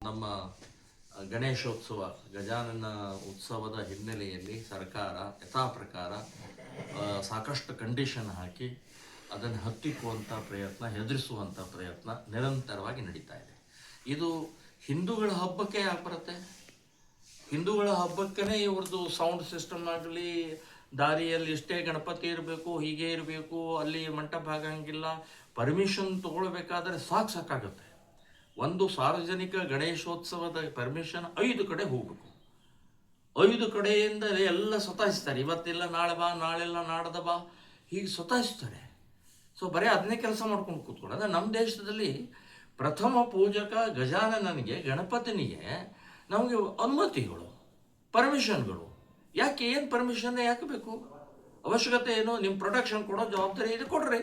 ನಮ್ಮ ಗಣೇಶೋತ್ಸವ ಗಜಾನನ ಉತ್ಸವದ ಹಿನ್ನೆಲೆಯಲ್ಲಿ ಸರ್ಕಾರ ಯಥಾ ಪ್ರಕಾರ ಸಾಕಷ್ಟು ಕಂಡೀಷನ್ ಹಾಕಿ ಅದನ್ನು ಹತ್ತಿಕ್ಕುವಂಥ ಪ್ರಯತ್ನ, ಹೆದರಿಸುವಂಥ ಪ್ರಯತ್ನ ನಿರಂತರವಾಗಿ ನಡೀತಾ ಇದೆ. ಇದು ಹಿಂದೂಗಳ ಹಬ್ಬಕ್ಕೆ ಯಾಕೆ ಬರುತ್ತೆ? ಹಿಂದೂಗಳ ಹಬ್ಬಕ್ಕೇ ಇವ್ರದ್ದು ಸೌಂಡ್ ಸಿಸ್ಟಮ್ ಆಗಲಿ, ದಾರಿಯಲ್ಲಿ ಇಷ್ಟೇ ಗಣಪತಿ ಇರಬೇಕು, ಹೀಗೆ ಇರಬೇಕು, ಅಲ್ಲಿ ಮಂಟಪ ಆಗಂಗಿಲ್ಲ, ಪರ್ಮಿಷನ್ ತೊಗೊಳ್ಬೇಕಾದ್ರೆ ಸಾಕಾಗುತ್ತೆ. ಒಂದು ಸಾರ್ವಜನಿಕ ಗಣೇಶೋತ್ಸವದ ಪರ್ಮಿಷನ್ 5 ಕಡೆ ಹೋಗ್ಬೇಕು. 5 ಕಡೆಯಿಂದ ಎಲ್ಲ ಸತಾಯಿಸ್ತಾರೆ. ಇವತ್ತಿಲ್ಲ ನಾಳೆ ಬಾ, ನಾಳೆಲ್ಲ ನಾಡ್ದ ಬಾ, ಹೀಗೆ ಸತಾಯಿಸ್ತಾರೆ. ಸೊ ಬರೀ ಅದನ್ನೇ ಕೆಲಸ ಮಾಡ್ಕೊಂಡು ಕೂತ್ಕೊಂಡು, ಅಂದರೆ ನಮ್ಮ ದೇಶದಲ್ಲಿ ಪ್ರಥಮ ಪೂಜಕ ಗಜಾನನಿಗೆ, ಗಣಪತಿನಿಗೆ ನಮಗೆ ಅನುಮತಿಗಳು, ಪರ್ಮಿಷನ್ಗಳು ಯಾಕೆ? ಏನು ಪರ್ಮಿಷನ್ ಯಾಕೆ ಬೇಕು? ಅವಶ್ಯಕತೆ ಏನು? ನಿಮ್ಮ ಪ್ರೊಟೆಕ್ಷನ್ ಕೊಡೋ ಜವಾಬ್ದಾರಿ ಇದೆ, ಕೊಡ್ರಿ.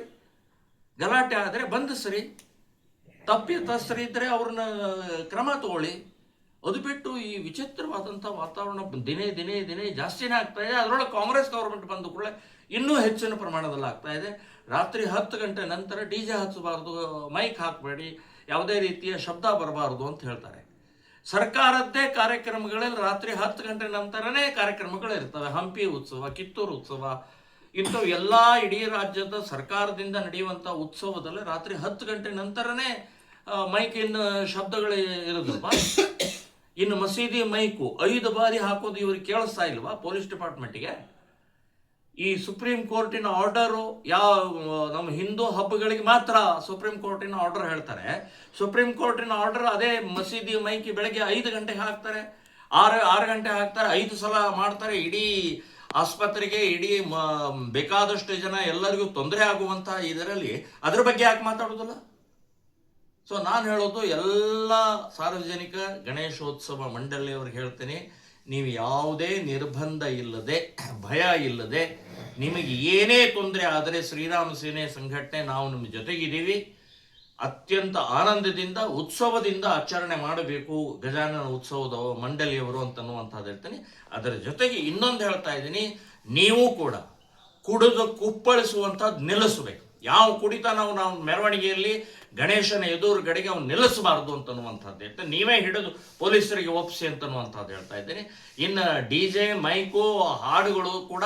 ಗಲಾಟೆ ಆದರೆ ಬಂಧಿಸ್ರಿ, ತಪ್ಪಿತಸ್ಥರು ಇದ್ದರೆ ಅವ್ರನ್ನ ಕ್ರಮ ತಗೊಳ್ಳಿ. ಅದು ಬಿಟ್ಟು ಈ ವಿಚಿತ್ರವಾದಂಥ ವಾತಾವರಣ ದಿನೇ ದಿನೇ ದಿನೇ ಜಾಸ್ತಿನೇ ಆಗ್ತಾ ಇದೆ. ಅದರೊಳಗೆ ಕಾಂಗ್ರೆಸ್ ಗೌರ್ಮೆಂಟ್ ಬಂದ ಕೂಡಲೇ ಇನ್ನೂ ಹೆಚ್ಚಿನ ಪ್ರಮಾಣದಲ್ಲಿ ಆಗ್ತಾ ಇದೆ. ರಾತ್ರಿ 10 ಗಂಟೆ ನಂತರ DJ ಹಚ್ಚಬಾರ್ದು, ಮೈಕ್ ಹಾಕಬೇಡಿ, ಯಾವುದೇ ರೀತಿಯ ಶಬ್ದ ಬರಬಾರ್ದು ಅಂತ ಹೇಳ್ತಾರೆ. ಸರ್ಕಾರದ್ದೇ ಕಾರ್ಯಕ್ರಮಗಳಲ್ಲಿ ರಾತ್ರಿ 10 ಗಂಟೆ ನಂತರನೇ ಕಾರ್ಯಕ್ರಮಗಳಿರ್ತವೆ. ಹಂಪಿ ಉತ್ಸವ, ಕಿತ್ತೂರು ಉತ್ಸವ, ಇಂಥವು ಎಲ್ಲ ಇಡೀ ರಾಜ್ಯದ ಸರ್ಕಾರದಿಂದ ನಡೆಯುವಂಥ ಉತ್ಸವದಲ್ಲಿ ರಾತ್ರಿ 10 ಗಂಟೆ ನಂತರನೇ ಮೈಕಿನ ಶಬ್ದಗಳು ಇರೋದಲ್ವಾ? ಇನ್ನು ಮಸೀದಿ ಮೈಕು 5 ಬಾರಿ ಹಾಕೋದು ಇವ್ರಿಗೆ ಕೇಳಿಸ್ತಾ ಇಲ್ವಾ ಪೊಲೀಸ್ ಡಿಪಾರ್ಟ್ಮೆಂಟಿಗೆ? ಈ ಸುಪ್ರೀಂ ಕೋರ್ಟಿನ ಆರ್ಡರು ನಮ್ಮ ಹಿಂದೂ ಹಬ್ಬಗಳಿಗೆ ಮಾತ್ರ ಸುಪ್ರೀಂ ಕೋರ್ಟಿನ ಆರ್ಡರ್ ಹೇಳ್ತಾರೆ. ಸುಪ್ರೀಂ ಕೋರ್ಟಿನ ಆರ್ಡರ್ ಅದೇ ಮಸೀದಿ ಮೈಕಿ ಬೆಳಗ್ಗೆ 5 ಗಂಟೆಗೆ ಹಾಕ್ತಾರೆ, 6 ಗಂಟೆ ಹಾಕ್ತಾರೆ, 5 ಸಲ ಮಾಡ್ತಾರೆ. ಇಡೀ ಆಸ್ಪತ್ರೆಗೆ, ಇಡೀ ಬೇಕಾದಷ್ಟು ಜನ ಎಲ್ಲರಿಗೂ ತೊಂದರೆ ಆಗುವಂಥ ಇದರಲ್ಲಿ ಅದ್ರ ಬಗ್ಗೆ ಯಾಕೆ ಮಾತಾಡೋದಿಲ್ಲ? ಸೊ ನಾನು ಹೇಳೋದು ಎಲ್ಲ ಸಾರ್ವಜನಿಕ ಗಣೇಶೋತ್ಸವ ಮಂಡಳಿಯವ್ರಿಗೆ ಹೇಳ್ತೀನಿ, ನೀವು ಯಾವುದೇ ನಿರ್ಬಂಧ ಇಲ್ಲದೆ, ಭಯ ಇಲ್ಲದೆ, ನಿಮಗೆ ಏನೇ ತೊಂದರೆ ಆದರೆ ಶ್ರೀರಾಮ ಸೇನೆ ಸಂಘಟನೆ ನಾವು ನಿಮ್ಮ ಜೊತೆಗಿದ್ದೀವಿ. ಅತ್ಯಂತ ಆನಂದದಿಂದ, ಉತ್ಸವದಿಂದ ಆಚರಣೆ ಮಾಡಬೇಕು ಗಜಾನನ ಉತ್ಸವದ ಮಂಡಳಿಯವರು ಅಂತನ್ನುವಂಥದ್ದು ಹೇಳ್ತೀನಿ. ಅದರ ಜೊತೆಗೆ ಇನ್ನೊಂದು ಹೇಳ್ತಾ ಇದ್ದೀನಿ, ನೀವು ಕೂಡ ಕುಡಿದು ಕುಪ್ಪಳಿಸುವಂಥದ್ದು ನಿಲ್ಲಿಸಬೇಕು. ಯಾವ ಕುಡಿತ ನಾವು ಮೆರವಣಿಗೆಯಲ್ಲಿ ಗಣೇಶನ ಎದುರುಗಡೆಗೆ ಅವ್ನು ನಿಲ್ಲಿಸಬಾರ್ದು ಅಂತನ್ನುವಂಥದ್ದು ಹೇಳ್ತೇನೆ. ನೀವೇ ಹಿಡಿದು ಪೊಲೀಸರಿಗೆ ಒಪ್ಪಿಸಿ ಅಂತನ್ನುವಂಥದ್ದು ಹೇಳ್ತಾ ಇದ್ದೀನಿ. ಇನ್ನು DJ ಮೈಕು ಹಾಡುಗಳು ಕೂಡ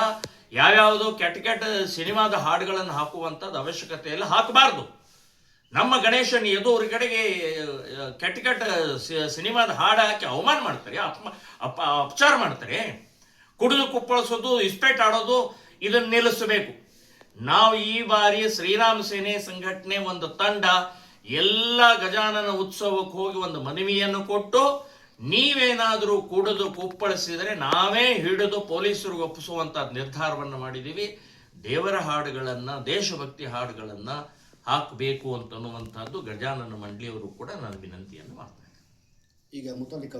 ಯಾವ್ಯಾವುದು ಕೆಟ್ಟ ಸಿನಿಮಾದ ಹಾಡುಗಳನ್ನು ಹಾಕುವಂಥದ್ದು ಅವಶ್ಯಕತೆ ಇಲ್ಲ, ಹಾಕಬಾರ್ದು. ನಮ್ಮ ಗಣೇಶನ ಎದುರುಗಡೆಗೆ ಕೆಟ್ಟ ಸಿನಿಮಾದ ಹಾಡು ಹಾಕಿ ಅವಮಾನ ಮಾಡ್ತಾರೆ, ಅಪಚಾರ ಮಾಡ್ತಾರೆ. ಕುಡಿದು ಕುಪ್ಪಳಿಸೋದು, ಇಸ್ಪೇಟ್ ಆಡೋದು, ಇದನ್ನು ನಿಲ್ಲಿಸಬೇಕು. ನಾವು ಈ ಬಾರಿ ಶ್ರೀರಾಮ ಸೇನೆ ಸಂಘಟನೆ ಒಂದು ತಂಡ ಎಲ್ಲ ಗಜಾನನ ಉತ್ಸವಕ್ಕೆ ಹೋಗಿ ಒಂದು ಮನವಿಯನ್ನು ಕೊಟ್ಟು, ನೀವೇನಾದರೂ ಕುಡಿದು ಕುಪ್ಪಳಿಸಿದರೆ ನಾವೇ ಹಿಡಿದು ಪೊಲೀಸರಿಗೆ ಒಪ್ಪಿಸುವಂಥ ನಿರ್ಧಾರವನ್ನು ಮಾಡಿದ್ದೀವಿ. ದೇವರ ಹಾಡುಗಳನ್ನು, ದೇಶಭಕ್ತಿ ಹಾಡುಗಳನ್ನು ಹಾಕಬೇಕು ಅಂತನ್ನುವಂಥದ್ದು ಗಜಾನನ ಮಂಡಳಿಯವರು ಕೂಡ ನಾನು ವಿನಂತಿಯನ್ನು ಮಾಡ್ತೇನೆ. ಈಗ ಮುತಾಲಿಕ